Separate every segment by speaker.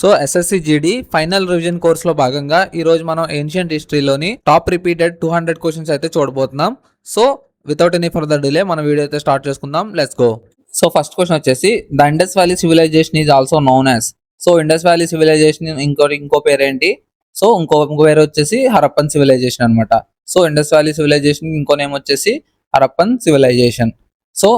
Speaker 1: So SSC GD final revision కోర్సులో భాగంగా ఈ రోజు మనం ఏన్షియంట్ హిస్టరీలోని టాప్ రిపీటెడ్ 200 క్వశ్చన్స్ అయితే చూడబోతున్నాం. So without any further delay మన వీడియో అయితే స్టార్ట్ చేసుకుందాం. Let's go. So first question వచ్చేసి the Indus valley civilisation is also known as. So Indus valley civilisation ఇంకో పేరేంటి? సో ఇంకో పేరు వచ్చేసి హరప్పన్ సివిలైజేషన్ అనమాట. సో ఇండస్ వ్యాలీ సివిలైజేషన్ ఇంకో నేమ్ వచ్చేసి హరప్పన్ సివిలైజేషన్. సో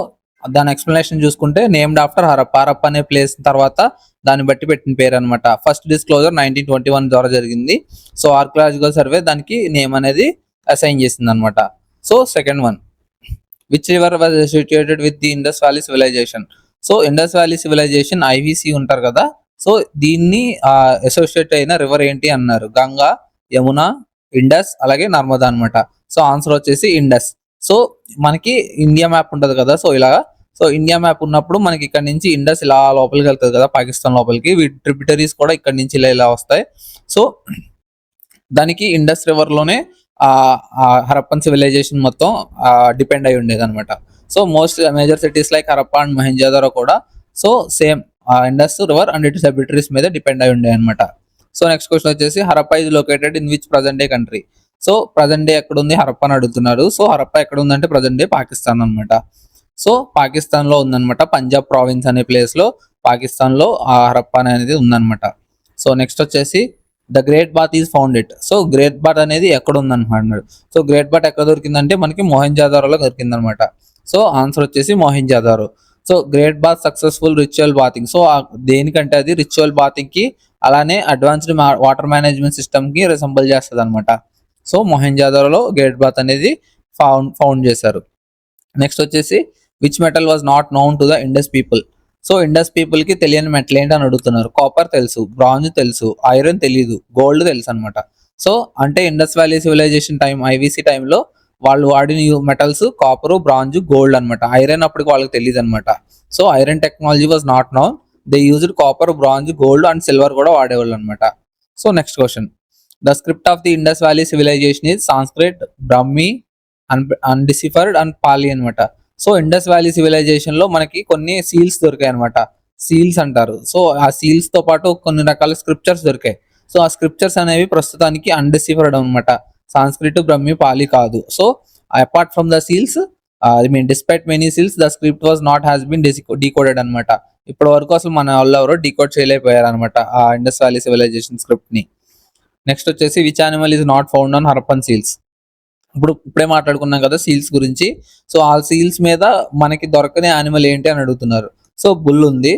Speaker 1: దాని ఎక్స్ప్లెనేషన్ చూసుకుంటే నేమ్డ్ ఆఫ్టర్ హరప్ప. హరప్ప అనే ప్లేస్ తర్వాత దాన్ని బట్టి పెట్టిన పేరు అనమాట. ఫస్ట్ డిస్క్లోజర్ 1921 ద్వారా జరిగింది. సో ఆర్కియాలజికల్ సర్వే దానికి నేమ్ అనేది అసైన్ చేసింది అనమాట. So second one, which river was associated with the Indus valley civilization. So Indus valley civilization IVC ఉంటారు కదా, సో దీన్ని అసోసియేట్ అయిన రివర్ ఏంటి అన్నారు. గంగా, యమున, ఇండస్ అలాగే నర్మదా అనమాట. సో ఆన్సర్ వచ్చేసి ఇండస్. సో మనకి ఇండియా మ్యాప్ ఉంటుంది కదా, సో ఇలాగా. సో ఇండియా మ్యాప్ ఉన్నప్పుడు మనకి ఇక్కడ నుంచి ఇండస్ ఇలా లోపలికి వెళ్తుంది కదా, పాకిస్తాన్ లోపలికి. వీటి ట్రిబ్యూటరీస్ కూడా ఇక్కడ నుంచి ఇలా వస్తాయి. సో దానికి ఇండస్ రివర్ లోనే హరప్పన్ సివిలైజేషన్ మొత్తం డిపెండ్ అయి ఉండేది అనమాట. So most major cities like Harappa and Mohenjodaro కూడా so same Indus river and it tributaries మీద డిపెండ్ అయి ఉండే అనమాట. సో నెక్స్ట్ క్వశ్చన్ వచ్చేసి Harappa is located in which present day country. So present day ఎక్కడ ఉంది హరప్ప అని అడుగుతున్నారు. సో హరప్ప ఎక్కడ ఉందంటే ప్రజెంట్ డే పాకిస్తాన్ అనమాట. సో పాకిస్తాన్ లో ఉందన్నమాట. పంజాబ్ ప్రావిన్స్ అనే ప్లేస్ లో పాకిస్తాన్ లో హరప్ప అనేది ఉందన్నమాట. సో నెక్స్ట్ వచ్చేసి the great bath is found it. So great bath అనేది ఎక్కడ ఉందన్నమాట. సో గ్రేట్ బాత్ ఎక్కడ దొరికిందంటే మనకి మొహెంజోదారోలో దొరికింది అనమాట. సో ఆన్సర్ వచ్చేసి Mohenjodaro. So great bath successful ritual bathing. So దేనికంటే అది రిచువల్ బాతింగ్ కి అలానే అడ్వాన్స్డ్ వాటర్ మేనేజ్మెంట్ సిస్టమ్ కి రిసెంబుల్ చేస్తుంది అనమాట. సో మొహెంజోదారోలో గ్రేట్ బాత్ అనేది ఫౌండ్ చేశారు. నెక్స్ట్ వచ్చేసి which metal was not known to the Indus people. So Indus people కి తెలియని మెటల్ ఏంటి అని అడుగుతున్నారు. కాపర్ తెలుసు, బ్రాంజ్ తెలుసు, ఐరన్ తెలియదు, గోల్డ్ తెలుసు అనమాట. సో అంటే Indus valley civilisation time IVC టైంలో వాళ్ళు వాడిన మెటల్స్ కాపర్, బ్రాంజ్, గోల్డ్ అనమాట. ఐరన్ అప్పటికి వాళ్ళకి తెలియదు అనమాట. So iron technology was not known. They used copper, bronze, gold and silver కూడా వాడేవాళ్ళు అనమాట. So next question, the script of the Indus valley civilisation is Sanskrit, Brahmi, undeciphered and Pali అనమాట. So Indus valley civilization లో మనకి కొన్ని సీల్స్ దొరికాయి అనమాట. Seals అంటారు. సో ఆ సీల్స్ తో పాటు కొన్ని రకాల స్క్రిప్చర్స్ దొరికాయి. సో ఆ స్క్రిప్చర్స్ అనేవి ప్రస్తుతానికి అన్డిసిఫర్డ్ అనమాట. సాంస్క్రిట్, బ్రహ్మి, పాలి కాదు. So apart from the seals, despite many seals the script was not has been decoded అనమాట. ఇప్పటి వరకు అసలు మన వాళ్ళు ఎవరో డీకోడ్ చేయలేకపోయారు అనమాట ఆ ఇండస్ వ్యాలీ సివిలైజేషన్ స్క్రిప్ట్ ని. నెక్స్ట్ వచ్చేసి which animal is not found on Harappan seals. ఇప్పుడే మాట్లాడుకున్నాం కదా సీల్స్ గురించి. సో ఆ సీల్స్ మీద మనకి దొరకని యానిమల్ ఏంటి అని అడుగుతున్నారు. సో బుల్ ఉంది,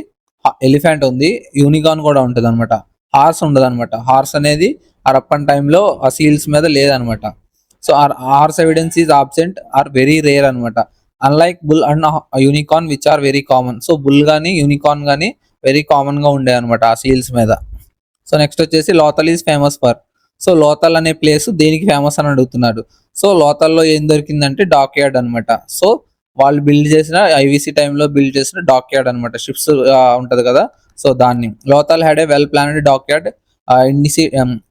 Speaker 1: ఎలిఫెంట్ ఉంది, యూనికార్న్ కూడా ఉంటుంది అనమాట. హార్స్ ఉండదు అనమాట. హార్స్ అనేది హరప్పన్ టైంలో ఆ సీల్స్ మీద లేదనమాట. So horse evidence is absent or very rare అనమాట. Unlike bull and unicorn which are very common. So bull కానీ యూనికార్న్ కానీ వెరీ కామన్ గా ఉండే అనమాట ఆ సీల్స్ మీద. సో నెక్స్ట్ వచ్చేసి Lothal is famous for. So Lothal అనే ప్లేస్ దేనికి ఫేమస్ అని అడుగుతున్నాడు. సో లోథల్లో ఏం దొరికిందంటే డాక్ యార్డ్ అనమాట. సో వాళ్ళు బిల్డ్ చేసిన ఐవిసి టైంలో బిల్డ్ చేసిన డాక్ యార్డ్ అనమాట. షిప్స్ ఉంటది కదా, సో దాన్ని. Lothal had a well planned dock yard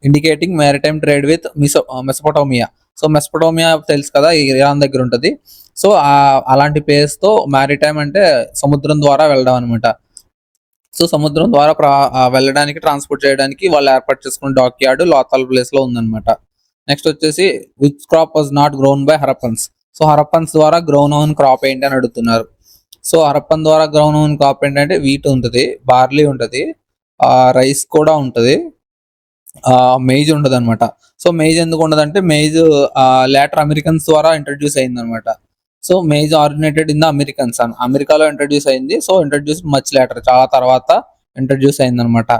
Speaker 1: indicating maritime trade with Mesopotamia. So Mesopotamia తెలుసు కదా, ఇరాన్ దగ్గర ఉంటది. సో అలాంటి ప్లేస్ తో మ్యారిటైమ్ అంటే సముద్రం ద్వారా వెళ్ళడం అనమాట. సో సముద్రం ద్వారా వెళ్ళడానికి, ట్రాన్స్పోర్ట్ చేయడానికి వాళ్ళు ఏర్పాటు చేసుకున్న డాక్ యార్డ్ లోథల్ ప్లేస్ లో ఉందన్నమాట. నెక్స్ట్ వచ్చేసి which crop was not grown by Harappans. So Harappans ద్వారా గ్రోన్ ఓన్ క్రాప్ ఏంటి అని అడుగుతున్నారు. సో హరప్పన్ ద్వారా గ్రోన్ ఓన్ క్రాప్ ఏంటంటే వీట్ ఉంటుంది, బార్లీ ఉంటుంది, రైస్ కూడా ఉంటుంది, మెయిజ్ ఉండదు అనమాట. సో మెయిజ్ ఎందుకు ఉండదంటే మెయిజ్ లేటర్ అమెరికన్స్ ద్వారా ఇంట్రడ్యూస్ అయింది అనమాట. So maize originated in the Americans, అమెరికాలో ఇంట్రడ్యూస్ అయింది. సో ఇంట్రడ్యూస్ మచ్ లేటర్, చాలా తర్వాత ఇంట్రడ్యూస్ అయింది అనమాట.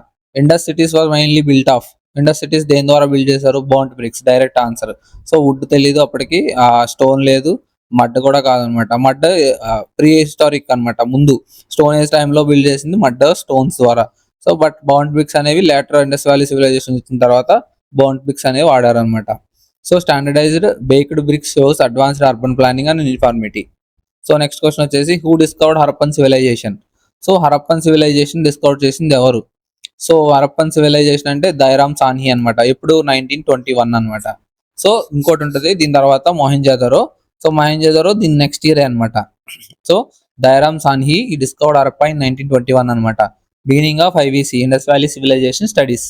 Speaker 1: Indus cities was mainly built of. Indus cities దేని ద్వారా బిల్డ్ చేశారు? Burnt bricks. Direct answer. So wood తెలీదు అప్పటికి, స్టోన్ లేదు, మడ్ కూడా కాదనమాట. మడ్ ప్రీ హిస్టారిక్ అనమాట. ముందు స్టోన్ ఏజ్ టైంలో బిల్డ్ చేసింది మడ్, స్టోన్స్ ద్వారా. సో బట్ బౌంట్ బ్రిక్స్ అనేవి లేటర్ ఇండస్ వ్యాలీ సివిలైజేషన్ వచ్చిన తర్వాత బౌంట్ బ్రిక్స్ అనేవి వాడారు అనమాట. So standardised baked bricks shows advanced urban planning and uniformity. So next question వచ్చేసి who discovered Harappan civilisation. So Harappan civilisation discover చేసింది ఎవరు? సో హరప్పన్ సివిలైజేషన్ అంటే దైరామ్ సాన్హి అనమాట. ఇప్పుడు 1921 అనమాట. సో ఇంకోటి ఉంటుంది దీని తర్వాత మొహెంజోదారో. సో మొహెంజోదారో దీని నెక్స్ట్ ఇయర్ అనమాట. సో దైరామ్ సాన్హి ఈ డిస్కవర్డ్ హరప్పా ఇన్ 1921 అనమాట. Beginning of IVC Indus valley civilization studies.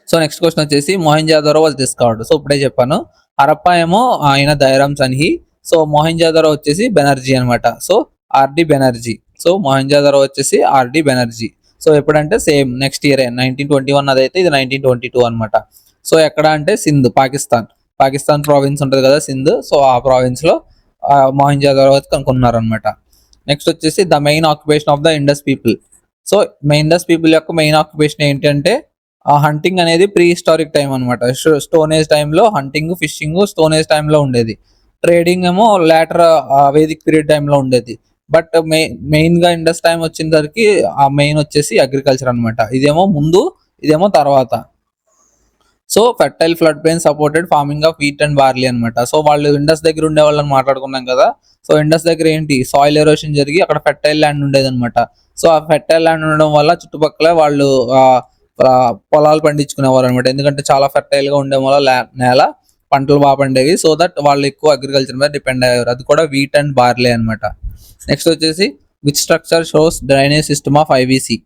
Speaker 1: So next question వచ్చేసి మొహెంజోదారో వాజ్ డిస్కవర్డ్. సో ఇప్పుడే చెప్పాను. హరప్పా ఏమో ఆయన దైరామ్ సన్హి. సో మొహెంజోదారో వచ్చేసి బెనర్జీ అనమాట. So RD Banerjee. So Mohenjo-daro వచ్చేసి ఆర్డి బెనర్జీ. సో ఎప్పుడంటే సేమ్ నెక్స్ట్ ఇయర్ 1921 అదైతే ఇది 1922 అనమాట. సో ఎక్కడ అంటే సింధ్ పాకిస్తాన్ ప్రావిన్స్ ఉంటుంది కదా సింధ్. సో ఆ ప్రావిన్స్ లో మొహెంజోదారో కనుక్కున్నారు అనమాట. నెక్స్ట్ వచ్చేసి the main occupation of the Indus people. So Indus people యొక్క మెయిన్ ఆక్యుపేషన్ ఏంటి అంటే హంటింగ్ అనేది ప్రీ హిస్టారిక్ టైం అనమాట. స్టోన్ ఏజ్ టైంలో హంటింగ్, ఫిషింగ్ స్టోన్ ఏజ్ టైంలో ఉండేది. ట్రేడింగ్ ఏమో లేటర్ వేదిక్ పీరియడ్ టైంలో ఉండేది. బట్ మెయిన్ గా ఇండస్ టైం వచ్చేసరికి ఆ మెయిన్ వచ్చేసి అగ్రికల్చర్ అనమాట. ఇదేమో ముందు, ఇదేమో తర్వాత. So fertile flood plain supported farming of wheat and barley అనమాట. సో వాళ్ళు ఇండస్ దగ్గర ఉండే వాళ్ళని మాట్లాడుకున్నాం కదా. సో ఇండస్ దగ్గర ఏంటి సాయిల్ ఎరోషన్ జరిగి అక్కడ ఫెర్టైల్ ల్యాండ్ ఉండేది అనమాట. సో ఆ ఫెర్టైల్ ల్యాండ్ ఉండడం వల్ల చుట్టుపక్కల వాళ్ళు పొలాలు పండించుకునేవారు అనమాట. ఎందుకంటే చాలా ఫెర్టైల్ గా ఉండే వల్ల నేల పంటలు బాగా పండేవి. సో దట్ వాళ్ళు ఎక్కువ అగ్రికల్చర్ మీద డిపెండ్ అయ్యారు. అది కూడా వీట్ అండ్ బార్లీ అనమాట. నెక్స్ట్ వచ్చేసి which structure shows drainage system of IVC.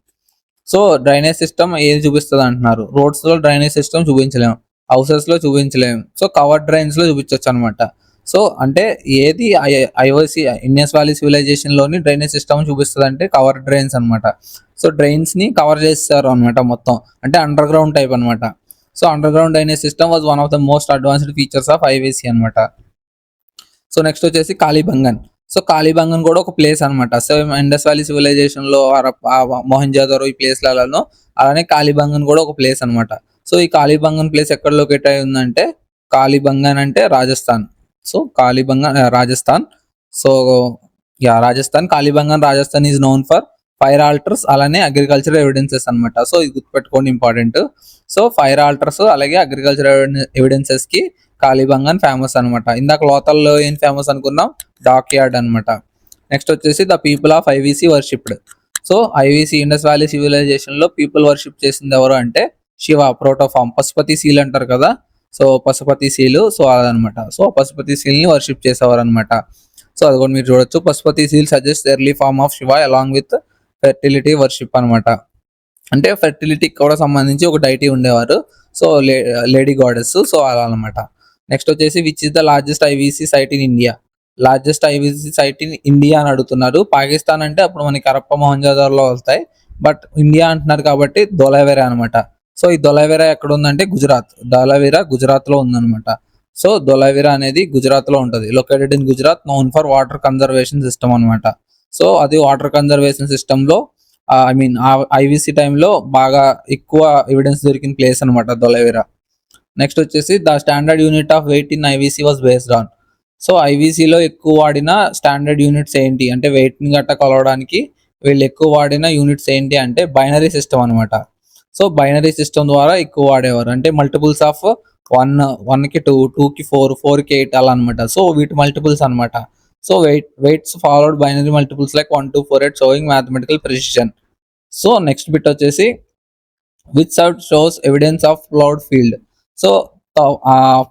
Speaker 1: So drainage system ఏది చూపిస్తుంది అంటున్నారు. రోడ్స్ లో డ్రైనేజ్ సిస్టమ్ చూపించలేము, హౌసెస్ లో చూపించలేము. సో కవర్ డ్రైన్స్ లో చూపించవచ్చు అనమాట. సో అంటే ఏది ఐఓసి ఇండస్ వ్యాలీ సివిలైజేషన్ లోని డ్రైనేజ్ సిస్టమ్ చూపిస్తుంది అంటే కవర్ డ్రైన్స్ అనమాట. సో డ్రైన్స్ ని కవర్ చేస్తారు అనమాట మొత్తం, అంటే అండర్ గ్రౌండ్ టైప్ అనమాట. So under ground drainage system was one of the most advanced features of IVC అనమాట. సో నెక్స్ట్ వచ్చేసి కాళీబంగన్. సో కాళీబంగన్ కూడా ఒక ప్లేస్ అనమాట. సో ఇండస్ వ్యాలీ సివిలైజేషన్ లో మొహెంజోదారో ఈ ప్లేస్లలో అలానే కాళీబంగన్ కూడా ఒక ప్లేస్ అనమాట. సో ఈ కాళీబంగన్ ప్లేస్ ఎక్కడ లొకేట్ అయి ఉందంటే కాళీబంగన్ అంటే Rajasthan. So Kalibangan Rajasthan. So Rajasthan, Kalibangan Rajasthan is known for fire altars అలానే అగ్రికల్చరల్ ఎవిడెన్సెస్ అనమాట. సో ఇది గుర్తుపెట్టుకోండి, ఇంపార్టెంట్. సో ఫైర్ ఆల్టర్స్ అలాగే అగ్రికల్చరల్ ఎవిడెన్సెస్ కి కాళీబంగన్ ఫేమస్ అనమాట. ఇందాక లోతల్లో ఏం ఫేమస్ అనుకున్నాం, డాక్ యార్డ్ అనమాట. నెక్స్ట్ వచ్చేసి the people of IVC worshipped. So IVC Indus valley civilization లో పీపుల్ వర్షిప్ చేసింది ఎవరు అంటే శివ, ప్రోటోఫామ్, పశుపతి సీల్ అంటారు కదా. సో పశుపతి సీలు, సో అదనమాట. సో పశుపతి సీల్ ని వర్షిప్ చేసేవారు అనమాట. సో అది కూడా మీరు చూడొచ్చు. Pashupati seal suggest early form of Shiva along with fertility worship అనమాట. అంటే ఫెర్టిలిటీకి కూడా సంబంధించి ఒక డైటీ ఉండేవారు. So lady goddess. సో అలా అనమాట. నెక్స్ట్ వచ్చేసి which is the largest IVC site in India. Largest IVC site in India అని అడుగుతున్నారు. పాకిస్తాన్ అంటే అప్పుడు మనకి హరప్పా మొహెంజోదారోలో వస్తాయి. బట్ ఇండియా అంటున్నారు కాబట్టి ధోలావీరా అనమాట. సో ఈ ధోలావీరా ఎక్కడ ఉందంటే గుజరాత్. ధోలావీరా గుజరాత్ లో ఉందన్నమాట. సో ధోలావీరా అనేది గుజరాత్ లో ఉంటది. Located in Gujarat, known for water conservation system అనమాట. సో అది వాటర్ కన్జర్వేషన్ సిస్టమ్ లో ఐ మీన్ ఐవీసీ టైంలో బాగా ఎక్కువ ఎవిడెన్స్ దొరికిన ప్లేస్ అనమాట ధోలావీరా. నెక్స్ట్ వచ్చేసి the standard unit of weight in IVC was based on. So ఐవీసీలో ఎక్కువ వాడిన స్టాండర్డ్ యూనిట్స్ ఏంటి అంటే వెయిట్ ని గట్ట కొలవడానికి వీళ్ళు ఎక్కువ వాడిన యూనిట్స్ ఏంటి అంటే బైనరీ సిస్టమ్ అనమాట. సో బైనరీ సిస్టమ్ ద్వారా ఎక్కువ వాడేవారు. అంటే మల్టిపుల్స్ ఆఫ్ 1 కి 2, 2 కి 4, 4 కి 8 అలా అనమాట. సో వీటి మల్టిపుల్స్ అనమాట. So weights followed binary multiples like 1, 2, 4, 8 showing mathematical precision. So next bit వచ్చేసి which site shows evidence of ploughed field. So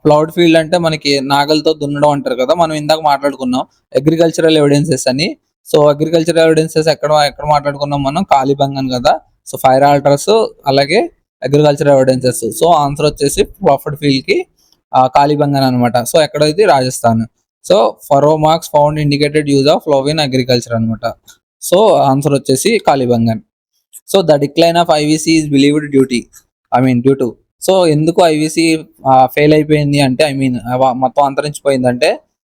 Speaker 1: ploughed field అంటే మనకి నాగలతో దున్నడం అంటారు కదా, మనం ఇందాక మాట్లాడుకున్నాం అగ్రికల్చరల్ ఎవిడెన్సెస్ అని. సో అగ్రికల్చరల్ ఎవిడెన్సెస్ ఎక్కడ మాట్లాడుకున్నాం మనం, కాళీబంగన్ కదా. సో ఫైర్ ఆల్టర్స్ అలాగే అగ్రికల్చరల్ ఎవిడెన్సెస్. సో ఆన్సర్ వచ్చేసి ప్రాఫిట్ ఫీల్డ్ కి కాళీబంగన్ అనమాట. సో ఎక్కడైతే Rajasthan. So Pharaoh marks found indicated use of love in agriculture అనమాట. సో ఆన్సర్ వచ్చేసి Kalibangan. So the decline of IVC is believed due to. So ఎందుకు IVC fail అయిపోయింది అంటే మొత్తం అంతరించిపోయిందంటే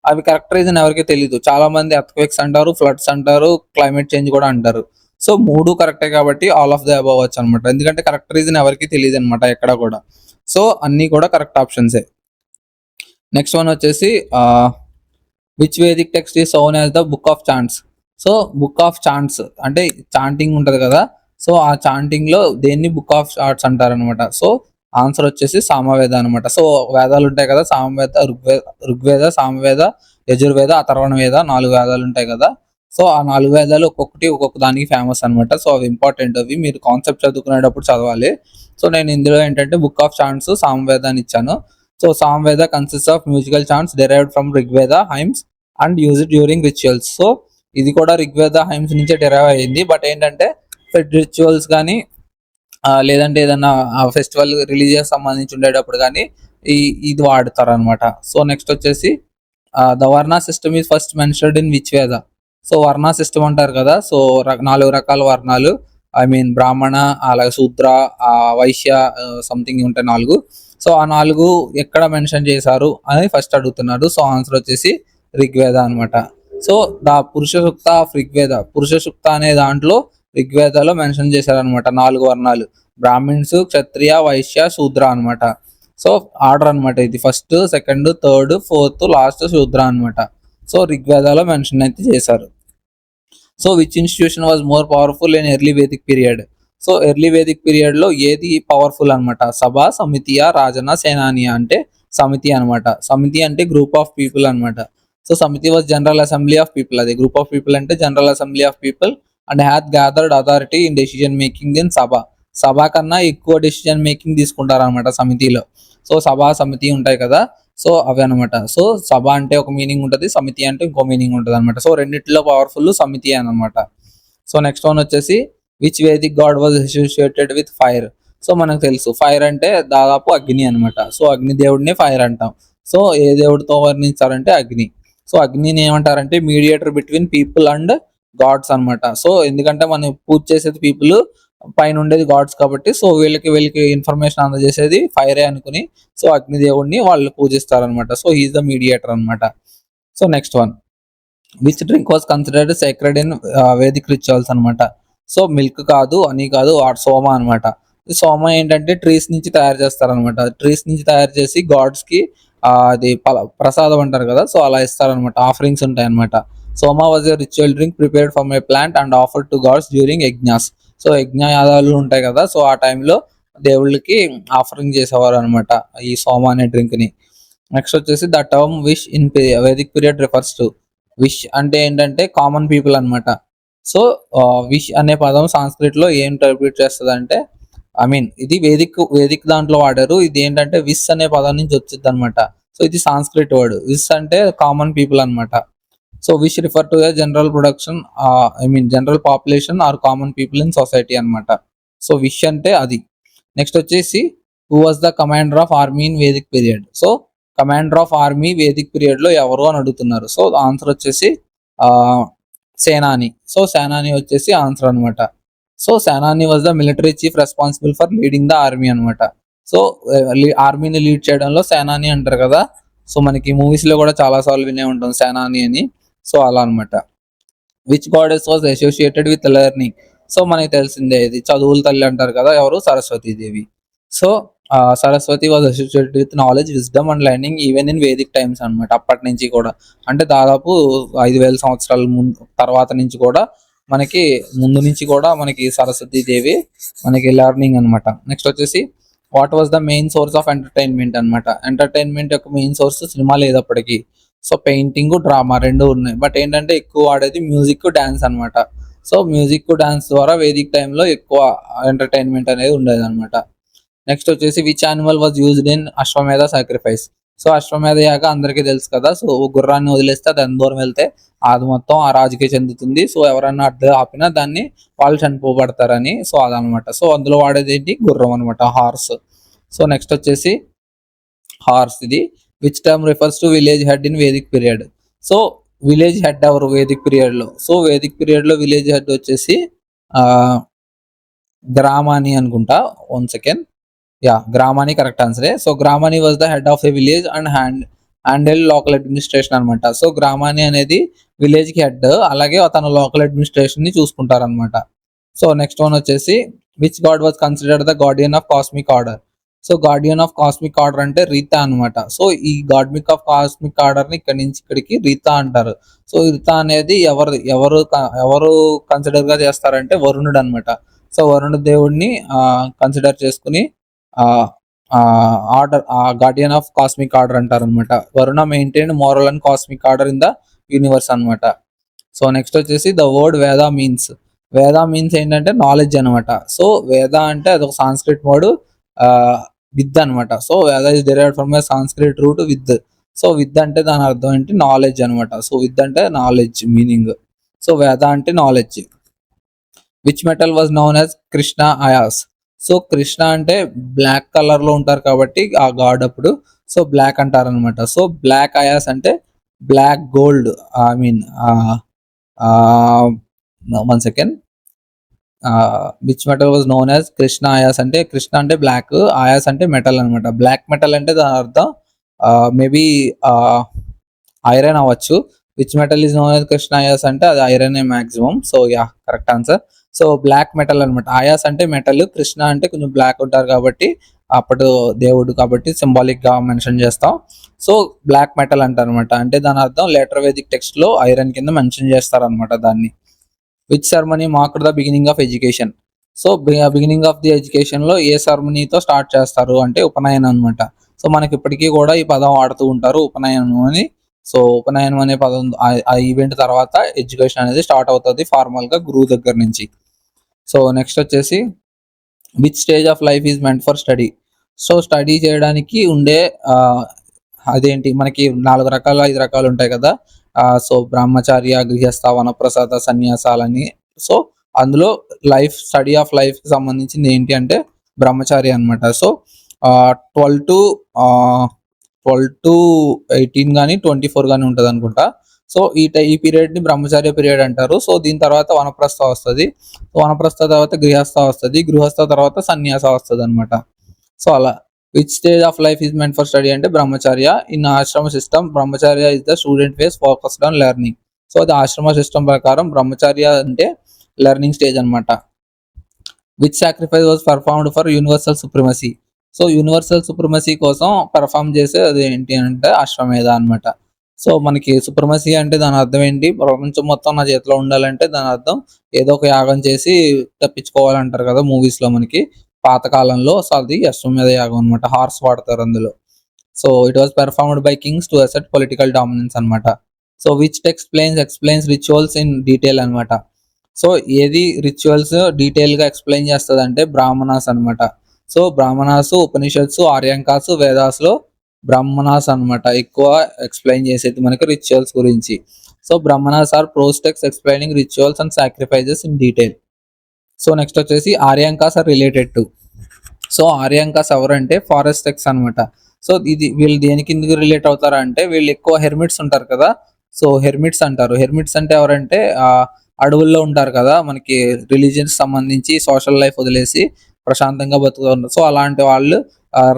Speaker 1: అవి కరెక్ట్ రీజన్ ఎవరికి తెలియదు. చాలా మంది ఎర్త్క్వేక్స్ అంటారు, ఫ్లడ్స్ అంటారు, క్లైమేట్ చేంజ్ కూడా అంటారు. సో 3 కరెక్టే కాబట్టి ఆల్ ఆఫ్ ద అబవ్ వచ్చు అనమాట. ఎందుకంటే కరెక్ట్ రీజన్ ఎవరికి తెలియదు అనమాట ఎక్కడ కూడా. సో అన్ని కూడా కరెక్ట్ ఆప్షన్సే. నెక్స్ట్ వన్ వచ్చేసి which Vedic text is known as the book of chants. So book of chants అంటే చాంటింగ్ ఉంటది కదా. సో ఆ చాంటింగ్ లో దేన్ని బుక్ ఆఫ్ చార్ట్స్ అంటారు అనమాట. సో ఆన్సర్ వచ్చేసి సామవేద అనమాట. సో వేదాలు ఉంటాయి కదా, సామవేద, ఋగ్వేద, సామవేద, యజుర్వేద, అథర్వణ వేద, 4 వేదాలు ఉంటాయి కదా. సో ఆ 4 వేదాలు ఒక్కొక్క దానికి ఫేమస్ అనమాట. సో అవి ఇంపార్టెంట్, అవి మీరు కాన్సెప్ట్ చదువుకునేటప్పుడు చదవాలి. సో నేను ఇందులో ఏంటంటే బుక్ ఆఫ్ చాంట్స్ సామవేద అని ఇచ్చాను. So Samaveda consist of musical chants derived from Rigveda hymns and used during rituals. So ఇది కూడా ఋగ్వేద హైమ్స్ నుంచే డెరైవ్ అయ్యింది. బట్ ఏంటంటే రిచువల్స్ కానీ లేదంటే ఏదన్నా ఫెస్టివల్ రిలీజియస్ సంబంధించి ఉండేటప్పుడు కానీ ఈ ఇది వాడతారు అనమాట. సో నెక్స్ట్ వచ్చేసి ద వర్ణ system is first mentioned in which వేద. సో వర్ణ సిస్టమ్ అంటారు కదా, సో 4 రకాల వర్ణాలు, ఐ మీన్ బ్రాహ్మణ, అలాగే శూద్ర, వైశ్య, సంథింగ్ ఉంటాయి 4. సో ఆ 4 ఎక్కడ మెన్షన్ చేశారు అని ఫస్ట్ అడుగుతున్నాడు. సో ఆన్సర్ వచ్చేసి ఋగ్వేద అనమాట. సో ద పురుష సూక్త ఆఫ్ ఋగ్వేద, పురుష సూక్త అనే దాంట్లో ఋగ్వేదలో మెన్షన్ చేశారనమాట 4 వర్ణాలు, బ్రాహ్మిన్స్, క్షత్రియ, వైశ్య, శూద్ర అనమాట. సో ఆర్డర్ అనమాట ఇది, first, second, third, fourth, last శూద్ర అనమాట. సో ఋగ్వేదాలో మెన్షన్ అయితే చేశారు. So which institution was more powerful in early Vedic period. So early Vedic period లో ఏది పవర్ఫుల్ అనమాట, సభ, సమితియా, రాజన, సేనానియా అంటే సమితి అనమాట. సమితి అంటే గ్రూప్ ఆఫ్ పీపుల్ అనమాట. సో సమితి was general assembly of people, అది గ్రూప్ ఆఫ్ పీపుల్ అంటే general assembly of people, and hath gathered authority in decision making in సభ. సభ కన్నా ఎక్కువ డెసిజన్ మేకింగ్ తీసుకుంటారు అనమాట సమితిలో. సో సభ, సమితి ఉంటాయి కదా, సో అవి అనమాట. సో సభ అంటే ఒక మీనింగ్ ఉంటుంది, సమితి అంటే ఇంకో మీనింగ్ ఉంటుంది అనమాట. సో రెండిట్లో పవర్ఫుల్ సమితి అనమాట. సో నెక్స్ట్ వన్ వచ్చేసి which Vedic God was associated with fire. So మనకు తెలుసు ఫైర్ అంటే దాదాపు అగ్ని అనమాట. సో అగ్ని దేవుడిని ఫైర్ అంటాం. సో ఏ దేవుడితో వర్ణించారంటే అగ్ని. సో అగ్నిని ఏమంటారంటే mediator between people and gods అనమాట. సో ఎందుకంటే మనం పూజ చేసేది పీపుల్, పైన ఉండేది గాడ్స్ కాబట్టి, సో వీళ్ళకి ఇన్ఫర్మేషన్ అందజేసేది ఫైరే అనుకుని సో అగ్ని దేవుడిని వాళ్ళు పూజిస్తారనమాట. సో హీఈస్ ద మీడియేటర్ అనమాట. So next one which drink was considered sacred in Vedic rituals అనమాట. సో మిల్క్ కాదు, హనీ కాదు, సోమ అనమాట. ఈ సోమ ఏంటంటే ట్రీస్ నుంచి తయారు చేస్తారనమాట. ట్రీస్ నుంచి తయారు చేసి గాడ్స్ కి అది ప్రసాదం అంటారు కదా, సో అలా ఇస్తారనమాట, ఆఫరింగ్స్ ఉంటాయి అనమాట. Soma was a ritual drink prepared from a plant and offered to gods during yajnas. So యజ్ఞయాగాలు ఉంటాయి కదా, సో ఆ టైంలో దేవుళ్ళకి ఆఫరింగ్ చేసేవారు అనమాట ఈ సోమ అనే డ్రింక్ ని. నెక్స్ట్ వచ్చేసి the term wish in Vedic period refers to. Wish అంటే ఏంటంటే కామన్ పీపుల్ అనమాట. సో విష్ అనే పదం సాంస్క్రిట్ లో ఏం ఇంటర్ప్రిట్ చేస్తుంది అంటే, ఐ మీన్ ఇది వేదిక్ దాంట్లో వాడారు. ఇది ఏంటంటే విస్ అనే పదం నుంచి వచ్చింది అనమాట. సో ఇది సాంస్క్రిట్ వర్డ్. విస్ అంటే కామన్ పీపుల్ అనమాట. So which refer to general production, I mean general population or common people in society అనమాట. సో విష్ అంటే అది. నెక్స్ట్ వచ్చేసి who was the commander of army in Vedic period. So commander of army Vedic period లో ఎవరు అని అడుగుతున్నారు. So answer వచ్చేసి సేనాని. So సేనాని వచ్చేసి ఆన్సర్ అనమాట. So senani was the military chief responsible for leading the army అనమాట. సో ఆర్మీని లీడ్ చేయడంలో సేనాని అంటారు కదా, సో మనకి మూవీస్ లో కూడా చాలా సార్లు వినే ఉంటాం సేనాని అని. సో అలా అనమాట. Which goddess was associated with learning. So మనకి తెలిసిందే, ఇది చదువుల తల్లి అంటారు కదా, ఎవరు, Saraswatidevi. So Saraswati was associated with knowledge, wisdom and learning even in Vedic times అనమాట. అప్పటి నుంచి కూడా అంటే దాదాపు 5000 సంవత్సరాల ముందు తర్వాత నుంచి కూడా మనకి ముందు నుంచి కూడా మనకి సరస్వతీదేవి మనకి లెర్నింగ్ అనమాట. నెక్స్ట్ వచ్చేసి what was the main source of entertainment అనమాట. ఎంటర్టైన్మెంట్ యొక్క మెయిన్ సోర్స్ సినిమా లేదప్పటికి. సో పెయింటింగ్, డ్రామా రెండు ఉన్నాయి, బట్ ఏంటంటే ఎక్కువ వాడేది మ్యూజిక్, డాన్స్ అనమాట. సో మ్యూజిక్, డాన్స్ ద్వారా వేదిక్ టైంలో ఎక్కువ ఎంటర్టైన్మెంట్ అనేది ఉండేది అనమాట. నెక్స్ట్ వచ్చేసి which animal was used in Ashvamedha sacrifice. So Ashvamedha yaga అందరికీ తెలుసు కదా, సో గుర్రాన్ని వదిలేస్తే అది ఎంత దూరం వెళ్తే అది మొత్తం ఆ రాజుకే చెందుతుంది. సో ఎవరైనా అడ్డు ఆపినా దాన్ని వాళ్ళు చనిపోబడతారని. సో అదనమాట. సో అందులో వాడేది ఏంటి, గుర్రం అనమాట, హార్స్. సో నెక్స్ట్ వచ్చేసి హార్స్ ఇది. Which term refers to village head in Vedic period. So village head ఎవరు వేదిక్ పీరియడ్ లో. సో వేదిక్ పీరియడ్ లో విలేజ్ హెడ్ వచ్చేసి గ్రామాని అనుకుంటా, 1 సెకండ్, యా గ్రామాని కరెక్ట్ ఆన్సరే. So Gramani was the head of a village and handle local administration అనమాట. So Gramani అనేది village కి head, అలాగే అతను లోకల్ అడ్మినిస్ట్రేషన్ ని చూసుకుంటారనమాట. సో నెక్స్ట్ వన్ వచ్చేసి which God was considered the Guardian of cosmic order. So Guardian of cosmic order అంటే రీతా అనమాట. సో ఈ గార్డియన్ ఆఫ్ కాస్మిక్ ఆర్డర్ ని ఇక్కడ నుంచి ఇక్కడికి రీతా అంటారు. సో రీతా అనేది ఎవరు కన్సిడర్ గా చేస్తారంటే వరుణుడు అనమాట. సో వరుణ దేవుడిని కన్సిడర్ చేసుకుని order, guardian of cosmic order అంటారు అనమాట. Varuna maintain moral and cosmic order in the universe అనమాట. సో నెక్స్ట్ వచ్చేసి the word Veda means. Veda means ఏంటంటే నాలెడ్జ్ అనమాట. సో వేద అంటే అదొక సాంస్క్రిట్ వర్డ్, విత్ అనమాట. So Veda is derived from a Sanskrit root vid. So vid అంటే దాని అర్థం ఏంటి, నాలెడ్జ్ అనమాట. సో విత్ అంటే నాలెడ్జ్ మీనింగ్. సో వేద అంటే knowledge. Which metal was known as Krishna అయాస్. So Krishna అంటే బ్లాక్ కలర్ లో ఉంటారు కాబట్టి ఆ గాడ్ అప్పుడు సో బ్లాక్ అంటారు అనమాట. సో బ్లాక్ అయాస్ అంటే black gold, I mean 1 second, which metal was known as Krishna ayas అంటే కృష్ణ అంటే బ్లాక్, అయాస్ అంటే మెటల్ అనమాట. బ్లాక్ మెటల్ అంటే దాని అర్థం మేబీ ఐరన్ అవ్వచ్చు. Which metal is known as Krishna ayas అంటే అది iron maximum. So yeah, correct answer. So black metal అనమాట. ఆయాస్ అంటే మెటల్, కృష్ణ అంటే కొంచెం బ్లాక్ ఉంటారు కాబట్టి అప్పుడు దేవుడు కాబట్టి సింబాలిక్ గా మెన్షన్ చేస్తాం. సో బ్లాక్ మెటల్ అంటారు అనమాట. అంటే దాని అర్థం లేటర్ వేదిక్ టెక్స్ట్ లో ఐరన్ కింద మెన్షన్ చేస్తారు అనమాట దాన్ని. Which ceremony marked the beginning of education. So beginning of the education లో ఏ సెరమనీతో స్టార్ట్ చేస్తారు అంటే ఉపనయనం అనమాట. సో మనకి ఇప్పటికీ కూడా ఈ పదం వాడుతూ ఉంటారు, ఉపనయనం అని. సో ఉపనయనం అనే పదం ఆ ఈవెంట్ తర్వాత ఎడ్యుకేషన్ అనేది స్టార్ట్ అవుతుంది ఫార్మల్ గా గురువు దగ్గర నుంచి. సో నెక్స్ట్ వచ్చేసి which stage of life is meant for study. So study చేయడానికి ఉండే అదేంటి, మనకి 4 రకాలు 5 రకాలు ఉంటాయి కదా. సో బ్రహ్మచార్య, గృహస్థ, వనప్రసాద, సన్యాసాలని. సో అందులో లైఫ్, స్టడీ ఆఫ్ లైఫ్ కి సంబంధించింది ఏంటి అంటే బ్రహ్మచారి అనమాట. సో 12 టు 18 కానీ 24 కానీ ఉంటుంది అనుకుంటా. సో ఈ పీరియడ్ ని బ్రహ్మచార్య పీరియడ్ అంటారు. సో దీని తర్వాత వనప్రస్థ వస్తుంది, వనప్రస్థ తర్వాత గృహస్థ వస్తుంది, గృహస్థ తర్వాత సన్యాస వస్తుంది అనమాట. సో అలా which stage of life is meant for study అంటే Brahmacharya. In ashrama system Brahmacharya is the student phase focused on learning. So అది ఆశ్రమ సిస్టమ్ ప్రకారం బ్రహ్మచార్య అంటే లెర్నింగ్ స్టేజ్ అనమాట. Which sacrifice was performed for universal supremacy. So universal supremacy కోసం perform చేసే అది ఏంటి అంటే అశ్వమేధ అనమాట. సో మనకి సుప్రమసీ అంటే దాని అర్థం ఏంటి, ప్రపంచం మొత్తం నా చేతిలో ఉండాలంటే దాని అర్థం ఏదో ఒక యాగం చేసి తప్పించుకోవాలంటారు కదా మూవీస్ లో మనకి పాతకాలంలో. సో అది అశ్వమేధ యాగం అనమాట. హార్స్ వాడతారు అందులో. So it was performed by kings to assert political dominance అనమాట. So which text explains rituals in detail అనమాట. సో ఏది రిచువల్స్ డీటెయిల్ గా ఎక్స్ప్లెయిన్ చేస్తుంది అంటే బ్రాహ్మణాస్ అనమాట. సో బ్రాహ్మణాస్, ఉపనిషత్స్, ఆర్యాంకాస్, వేదాస్ లో బ్రాహ్మణాస్ అనమాట ఎక్కువ ఎక్స్ప్లెయిన్ చేసేది మనకి రిచువల్స్ గురించి. So Brahmanas are prose text explaining rituals and sacrifices in detail. So next వచ్చేసి Aranyakas are related to. So Aranyakas ఎవరంటే ఫారెస్ట్ టెక్స్ అనమాట. సో ఇది వీళ్ళు దేనికి ఎందుకు రిలేట్ అవుతారు అంటే వీళ్ళు ఎక్కువ హెర్మిట్స్ ఉంటారు కదా. సో హెర్మిట్స్ అంటారు. హెర్మిట్స్ అంటే ఎవరంటే అడవుల్లో ఉంటారు కదా, మనకి రిలీజియన్స్ సంబంధించి సోషల్ లైఫ్ వదిలేసి ప్రశాంతంగా బతుకుతారు. సో అలాంటి వాళ్ళు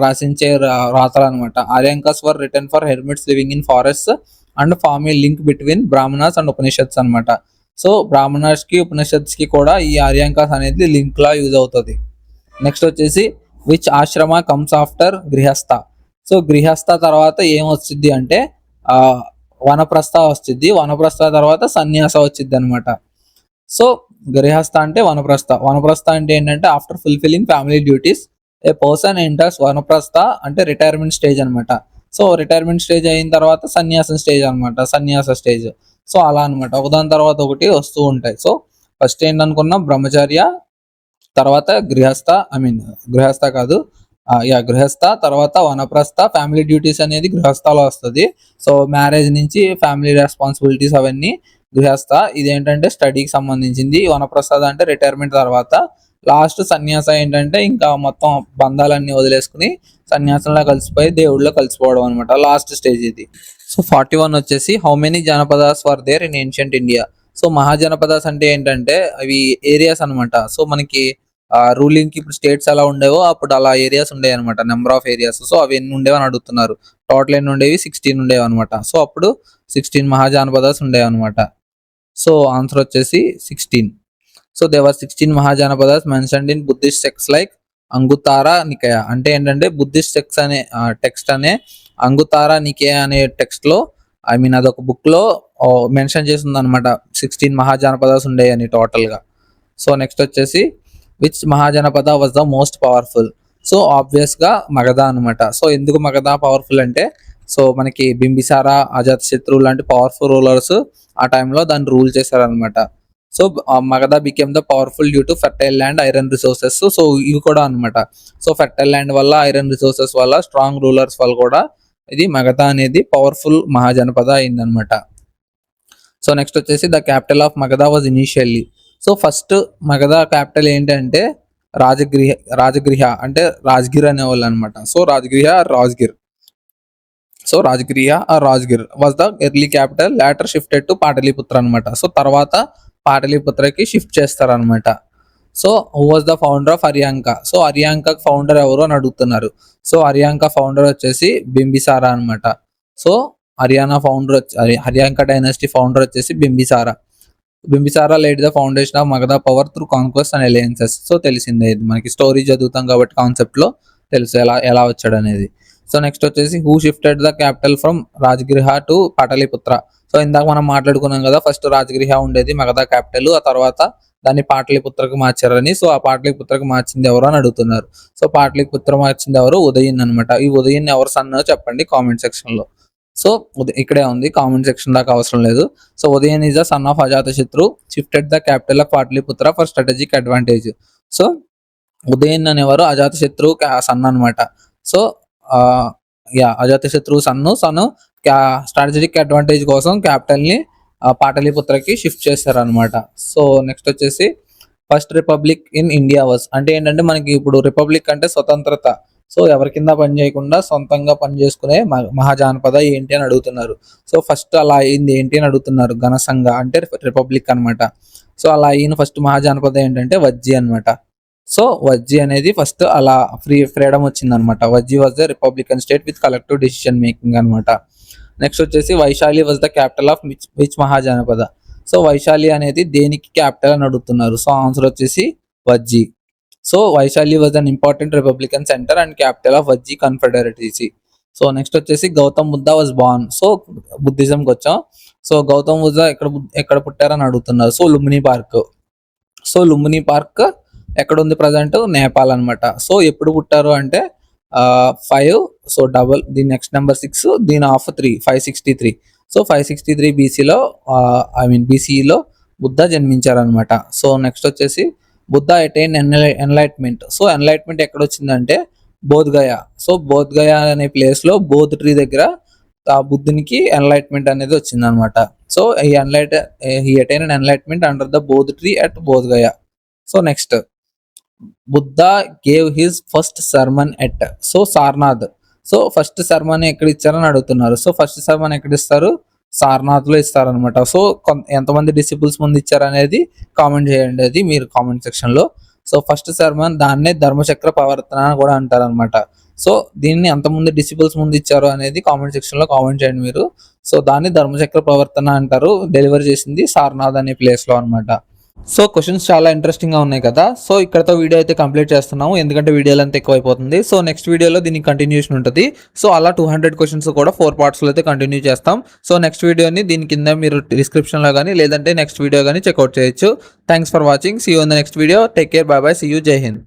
Speaker 1: రాసించే రాతలు అనమాట. Aranyakas were written for hermits living in forest and form a link between Brahmanas and Upanishads అనమాట. సో బ్రాహ్మణాస్ కి ఉపనిషత్స్ కి కూడా ఈ ఆర్యాంకాస్ అనేది లింక్ లా యూజ్ అవుతుంది. నెక్స్ట్ వచ్చేసి విచ్ ఆశ్రమ కమ్స్ ఆఫ్టర్ గృహస్థ. సో గృహస్థ తర్వాత ఏం వచ్చింది అంటే వనప్రస్థ వచ్చింది, వనప్రస్థ తర్వాత సన్యాస వచ్చింది అనమాట. సో గృహస్థ అంటే వనప్రస్థ, వనప్రస్థ అంటే ఏంటంటే ఆఫ్టర్ ఫుల్ఫిల్లింగ్ ఫ్యామిలీ డ్యూటీస్ ఏ పర్సన్ ఎంటర్స్ వనప్రస్థ అంటే రిటైర్మెంట్ స్టేజ్ అనమాట. సో రిటైర్మెంట్ స్టేజ్ అయిన తర్వాత సన్యాసం స్టేజ్ అనమాట, సన్యాస స్టేజ్. సో అలా అనమాట, ఒకదాని తర్వాత ఒకటి వస్తూ ఉంటాయి. సో ఫస్ట్ ఏంటనుకున్నాం బ్రహ్మచార్య, తర్వాత గృహస్థ, ఐ మీన్ గృహస్థ కాదు, గృహస్థ తర్వాత వనప్రస్థ. ఫ్యామిలీ డ్యూటీస్ అనేది గృహస్థలో వస్తుంది. సో మ్యారేజ్ నుంచి ఫ్యామిలీ రెస్పాన్సిబిలిటీస్ అవన్నీ గృహస్థ. ఇదేంటంటే స్టడీకి సంబంధించింది. వనప్రస్థ అంటే రిటైర్మెంట్ తర్వాత. లాస్ట్ సన్యాస ఏంటంటే ఇంకా మొత్తం బంధాలన్నీ వదిలేసుకుని సన్యాసంలో కలిసిపోయి దేవుళ్ళలో కలిసిపోవడం అనమాట, లాస్ట్ స్టేజ్ ఇది. సో 41 వచ్చేసి how many janapadas were there in ancient India. So Mahajanapadas అంటే ఏంటంటే అవి ఏరియాస్ అనమాట. సో మనకి రూలింగ్ కి ఇప్పుడు స్టేట్స్ ఎలా ఉండేవో అప్పుడు అలా ఏరియాస్ ఉండేవి అనమాట, నెంబర్ ఆఫ్ ఏరియాస్. సో అవి ఎన్ని ఉండేవి అని అడుగుతున్నారు. టోటల్ ఎన్ని ఉండేవి, 16 ఉండేవి అనమాట. సో అప్పుడు 16 మహాజనపదాస్ ఉండేవి అనమాట. సో ఆన్సర్ వచ్చేసి 16. So there were 16 Mahajanapadas mentioned in Buddhist texts like Anguttara Nikaya. అంటే ఏంటంటే బుద్ధిస్ట్ టెక్స్ట్ అనే టెక్స్ట్ అనే అంగుతారా నికయ అనే టెక్స్ట్ లో, ఐ మీన్ అదొక బుక్ లో మెన్షన్ చేస్తుంది అనమాట 16 మహాజనపదాస్ ఉండేయని టోటల్ గా. సో నెక్స్ట్ వచ్చేసి which Mahajanapada was the most powerful. So obvious గా మగధ అనమాట. సో ఎందుకు మగధ పవర్ఫుల్ అంటే సో మనకి బింబిసార, అజాత శత్రు లాంటి పవర్ఫుల్ రూలర్స్ ఆ టైంలో దాన్ని రూల్ చేశారనమాట. So Magadha became the powerful due to fertile land, iron resources. So ఇవి కూడా అనమాట. సో ఫెర్టైల్ ల్యాండ్ వల్ల, ఐరన్ రిసోర్సెస్ వల్ల, స్ట్రాంగ్ రూలర్స్ వల్ల కూడా ఇది మగధ అనేది పవర్ఫుల్ మహాజనపద అయిందనమాట. సో నెక్స్ట్ వచ్చేసి the capital of Magadha was initially. So first Magadha capital ఏంటంటే రాజగృహ రాజగృహ అంటే రాజ్గిర్ అనేవాళ్ళు అనమాట. So Rajgir. So Rajgir was the early capital, later shifted to Pataliputra అనమాట. సో తర్వాత పాటలీపుత్రకి షిఫ్ట్ చేస్తారనమాట. So who was the founder of Haryanka? So Haryanka founder ఎవరు అని అడుగుతున్నారు. సో హర్యాంక ఫౌండర్ వచ్చేసి బింబిసారా అనమాట. సో హర్యాంక డైనాసిటీ ఫౌండర్ వచ్చేసి Bimbisara laid the foundation of Magadha power through conquest and alliances. So తెలిసిందే, ఇది మనకి స్టోరీ చదువుతాం కాబట్టి కాన్సెప్ట్ లో తెలుసు ఎలా వచ్చాడు అనేది. సో నెక్స్ట్ వచ్చేసి who shifted the capital from Rajagriha to Pataliputra? So ఇందాక మనం మాట్లాడుకున్నాం కదా, ఫస్ట్ రాజగృహ ఉండేది మగధ క్యాపిటల్, ఆ తర్వాత దాన్ని పాటలీపుత్రకు మార్చారని. సో ఆ పాటలీపుత్రకు మార్చింది ఎవరు అని అడుగుతున్నారు. సో పాటలీపుత్ర మార్చింది ఎవరు? ఉదయన్ అనమాట. ఈ ఉదయన్ ఎవరు సన్నో చెప్పండి కామెంట్ సెక్షన్ లో. సో ఇక్కడే ఉంది, కామెంట్ సెక్షన్ దాకా అవసరం లేదు. So Udayan is the son of Ajatashatru, shifted the capital of Pataliputra for strategic advantage. So Udayan అనేవారు అజాతశత్రు సన్ అనమాట. సో అజాతశత్రు సన్ను స్ట్రాటజిక్ అడ్వాంటేజ్ కోసం క్యాపిటల్ ని పాటలీపుత్రకి షిఫ్ట్ చేస్తారనమాట. సో నెక్స్ట్ వచ్చేసి first republic in India was అంటే ఏంటంటే మనకి ఇప్పుడు రిపబ్లిక్ అంటే స్వతంత్రత. సో ఎవరి కింద పని చేయకుండా సొంతంగా పని చేసుకునే మహాజానపద ఏంటి అని అడుగుతున్నారు. సో ఫస్ట్ అలా అయింది ఏంటి అని అడుగుతున్నారు. ఘనసంఘ అంటే రిపబ్లిక్ అనమాట. సో అలా అయిన ఫస్ట్ మహాజానపద ఏంటంటే వజ్జి అనమాట. సో వజ్జి అనేది ఫస్ట్ అలా ఫ్రీడమ్ వచ్చింది అనమాట. Vajji was the republican state with collective decision making అనమాట. నెక్స్ట్ వచ్చేసి Vaishali was the capital of which Mahajanapada? So Vaishali అనేది దేనికి క్యాపిటల్ అని అడుగుతున్నారు. సో ఆన్సర్ వచ్చేసి Vajji. So Vaishali was an important republican centre and capital of Vajji confederacy. So next వచ్చేసి Gautam Buddha was born. So బుద్ధిజంకి వచ్చాం. సో గౌతమ్ బుద్ధ ఎక్కడ పుట్టారని అడుగుతున్నారు. So Lumbini park. So Lumbini park ఎక్కడ ఉంది ప్రజెంట్? నేపాల్ అనమాట. సో ఎప్పుడు పుట్టారు అంటే 5, సో డబల్ దీని నెక్స్ట్ నెంబర్ 6, దీని ఆఫ్ 3, 563. సో 563 బీసీలో బీసీలో బుద్ధ జన్మించారనమాట. సో నెక్స్ట్ వచ్చేసి Buddha attain enlightenment. So enlightenment ఎక్కడ వచ్చిందంటే బోధ్గయ. సో బోధ్గయ అనే ప్లేస్ లో బోధ్ ట్రీ దగ్గర ఆ బుద్ధునికి ఎన్లైట్మెంట్ అనేది వచ్చింది అనమాట. So he attain enlightenment under the Bodh tree at Bodhgaya. So next Buddha gave his first sermon at so Sarnath. So first sermon ఎక్కడ ఇచ్చారని అడుగుతున్నారు. సో ఫస్ట్ సర్మన్ ఎక్కడ ఇస్తారు? సార్నాథ్ లో ఇస్తారనమాట. సో ఎంతమంది డిసిపుల్స్ ముందు ఇచ్చారు అనేది కామెంట్ చేయండి, అది మీరు కామెంట్ సెక్షన్ లో. సో ఫస్ట్ సర్మన్ దాన్నే ధర్మచక్ర ప్రవర్తన అని కూడా అంటారు అనమాట. సో దీన్ని ఎంతమంది డిసిపుల్స్ ముందు ఇచ్చారు అనేది కామెంట్ సెక్షన్ లో కామెంట్ చేయండి మీరు. సో దాన్ని ధర్మచక్ర ప్రవర్తన అంటారు. డెలివర్ చేసింది సార్నాథ్ అనే ప్లేస్ లో అనమాట. సో క్వశ్చన్స్ చాలా ఇంట్రెస్టింగ్ గా ఉన్నాయి కదా. సో ఇక్కడతో వీడియో అయితే కంప్లీట్ చేస్తున్నాము, ఎందుకంటే వీడియోలు అంతా ఎక్కువైపోతుంది. సో నెక్స్ట్ వీడియోలో దీనికి కంటిన్యూషన్ ఉంటుంది. సో అలా 200 క్వశ్చన్స్ కూడా 4 parts లో అయితే కంటిన్యూ చేస్తాం. సో నెక్స్ట్ వీడియోని దీని కింద మీరు డిస్క్రిప్షన్ లో కానీ లేదంటే నెక్స్ట్ వీడియో కానీ చెక్అవుట్ చేయొచ్చు. Thanks for watching. See you in the next video. Take care. Bye bye. See you. Jai Hind.